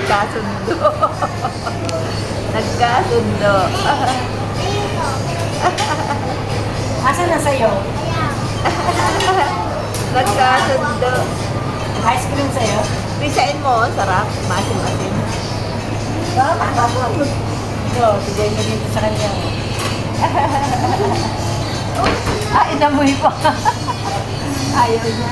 nagkasundo. Nagkasundo. Asan na sa'yo? Nagkasundo. Ice cream sa'yo? Pisain mo, sarap. Masin-masin. Ito, bigay mo dito sa kanya. Ah, inamoy pa. Ayaw niya.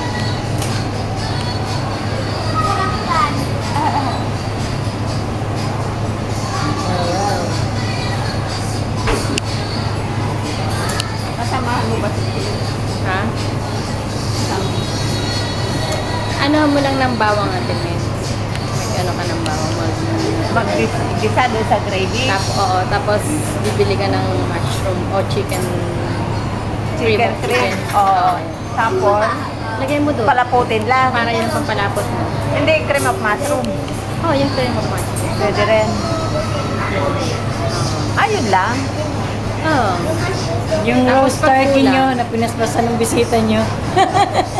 Kasamahan mo ba siya? Ha? Ano mo lang ng bawang natin eh. Ano ka ng bawang mo. Mag-gisa doon sa gravy. Oo, tapos bibili ka ng mushroom o chicken Chicken shrimp. Oo. Tapos, lagay mo doon. palaputin lang. Para yung pampalapot mo. Hindi, cream of mushroom. Yung cream of mushroom. Pwede rin. Ayun lang. Oo. Yung Tapos roast turkey pagkulang. nyo na pinaspasan ng bisita nyo.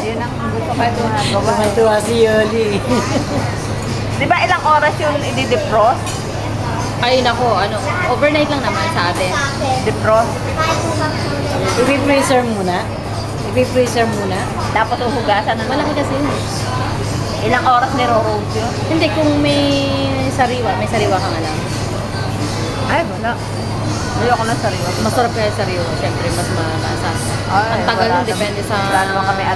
Yun ang gusto ko magawa. Tumantuwa si Yoli. Di ba ilang oras yung i-defrost? Ayun ako, overnight lang naman sa atin. Defrost. I-freezer muna. I-freezer muna. Tapos uhugasan na Malaki kasi yun. Ilang oras niro-roast yun? Hindi, kung may sariwa ka nga lang. Ay, wala. Ayoko na sariwa. Masarap kaya sariwa. Siyempre, mas malasa. Ay, Ang tagal wala nun, depende sa... Wala naman kami alam.